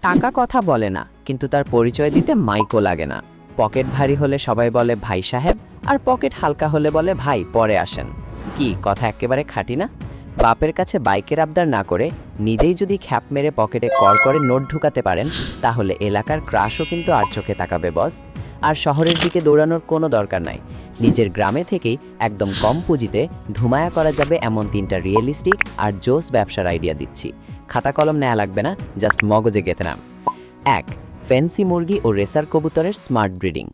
টাকা কথা বলে না, কিন্তু তার পরিচয় দিতে মাইকও লাগে না। পকেট ভারী হলে সবাই বলে ভাই সাহেব, আর পকেট হালকা হলে বলে ভাই পরে আসেন। কি কথা একেবারে খাঁটি না? বাপের কাছে বাইকের আবদার না করে নিজেই যদি খ্যাপ মেরে পকেটে কর করে নোট ঢুকাতে পারেন, তাহলে এলাকার ক্রাশও কিন্তু আর চোখে তাকাবে বস। আর শহরের দিকে দৌড়ানোর কোনো দরকার নাই। নিজের গ্রামে থেকেই একদম কম পুঁজিতে ধুমায়া করা যাবে এমন 3টা রিয়েলিস্টিক আর জোস ব্যবসার আইডিয়া দিচ্ছি। খাতা কলম নেওয়া লাগবে না, জাস্ট মগজে গেঁথে নাম। 1. ফ্যান্সি মুরগি ও রেসার কবুতরের স্মার্ট ব্রিডিং।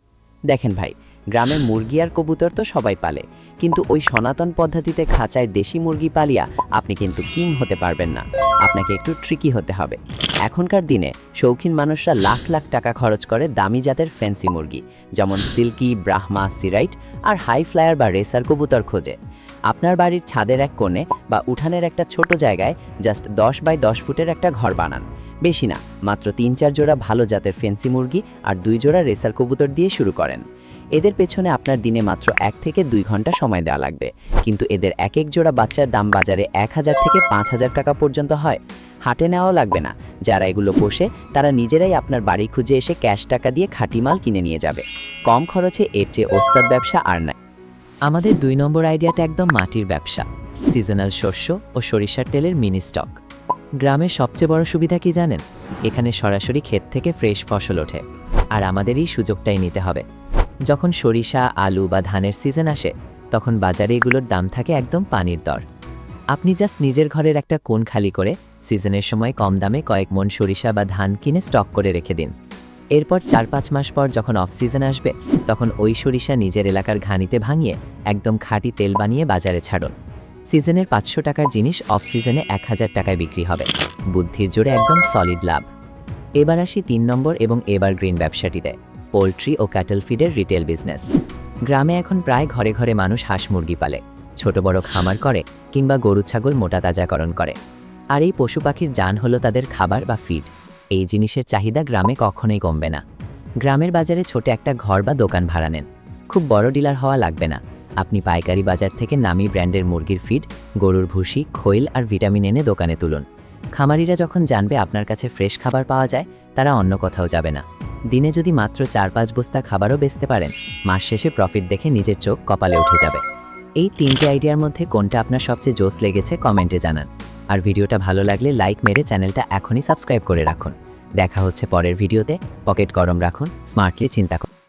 দেখেন ভাই, গ্রামে মুরগি আর কবুতর তো সবাই পালে, কিন্তু ওই সনাতন পদ্ধতিতে খাঁচায় দেশি মুরগি পালিয়া আপনি কিন্তু কিং হতে পারবেন না। আপনাকে একটু ট্রিকি হতে হবে। এখনকার দিনে শৌখিন মানুষরা লাখ লাখ টাকা খরচ করে দামি জাতের ফ্যান্সি মুরগি, যেমন সিল্কি, ব্রাহ্মা, সিরাইট আর হাই ফ্লায়ার বা রেসার কবুতর খোঁজে। আপনার বাড়ির ছাদের এক কোণে বা উঠানের একটা ছোট জায়গায় জাস্ট 10 বাই 10 ফুটের একটা ঘর বানান। বেশি না, মাত্র 3-4 জোড়া ভালো জাতের ফ্যান্সি মুরগি আর 2 জোড়া রেসার কবুতর দিয়ে শুরু করেন। এদের পেছনে আপনার দিনে মাত্র 1 থেকে 2 ঘন্টা সময় দেওয়া লাগবে, কিন্তু এদের এক এক জোড়া বাচ্চার দাম বাজারে 1000 থেকে 5000 টাকা পর্যন্ত হয়। হাটে নেওয়াও লাগবে না। যারা এগুলো পোষে তারা নিজেরাই আপনার বাড়ি খুঁজে এসে ক্যাশ টাকা দিয়ে খাঁটি মাল কিনে নিয়ে যাবে। কম খরচে এর চেয়ে ওস্তাদ ব্যবসা আর নাই। আমাদের 2 নম্বর আইডিয়াটা একদম মাটির ব্যবসা, সিজনাল শস্য ও সরিষার তেলের মিনি স্টক। গ্রামের সবচেয়ে বড় সুবিধা কি জানেন? এখানে সরাসরি ক্ষেত থেকে ফ্রেশ ফসল ওঠে, আর আমাদের এই সুযোগটাই নিতে হবে। যখন সরিষা, আলু বা ধানের সিজন আসে, তখন বাজারে এগুলোর দাম থাকে একদম পানির দর। আপনি জাস্ট নিজের ঘরের একটা কোণ খালি করে সিজনের সময় কম দামে কয়েক মণ সরিষা বা ধান কিনে স্টক করে রেখে দিন। এরপর 4-5 মাস পর যখন অফ সিজন আসবে, তখন ওই সরিষা নিজের এলাকার ঘানিতে ভাঙিয়ে একদম খাঁটি তেল বানিয়ে বাজারে ছাড়ুন। সিজনের 500 টাকার জিনিস অফ সিজনে 1000 টাকায় বিক্রি হবে। বুদ্ধির জোরে একদম সলিড লাভ। এবার আসি 3 নম্বর এবং এভারগ্রিন ব্যবসাটিতে, পোলট্রি ও ক্যাটল ফিডের রিটেল বিজনেস। গ্রামে এখন প্রায় ঘরে ঘরে মানুষ হাঁস মুরগি পালে, ছোট বড় খামার করে কিংবা গরু ছাগল মোটা তাজাকরণ করে। আর এই পশু পাখির জান হলো তাদের খাবার বা ফিড। এই জিনিসের চাহিদা গ্রামে কখনোই কমবে না। গ্রামের বাজারে ছোট একটা ঘর বা দোকান ভাড়া নেন। খুব বড় ডিলার হওয়া লাগবে না। আপনি পাইকারি বাজার থেকে নামি ব্র্যান্ডের মুরগির ফিড, গরুর ভুসি, খৈল আর ভিটামিন এনে দোকানে তুলুন। খামারিরা যখন জানবে আপনার কাছে ফ্রেশ খাবার পাওয়া যায়, তারা অন্য কোথাও যাবে না। দিনে যদি মাত্র 4-5 বস্তা খাবারও বেচতে পারেন, মাস শেষে প্রফিট দেখে নিজের চোখ কপালে উঠে যাবে। এই 3টে আইডিয়ার মধ্যে কোনটা আপনার সবচেয়ে জোস লেগেছে কমেন্টে জানান। আর ভিডিওটা ভালো লাগলে লাইক মেরে চ্যানেলটা এখনই সাবস্ক্রাইব করে রাখুন। দেখা হচ্ছে পরের ভিডিওতে। পকেট গরম রাখুন, স্মার্টলি চিন্তা করুন।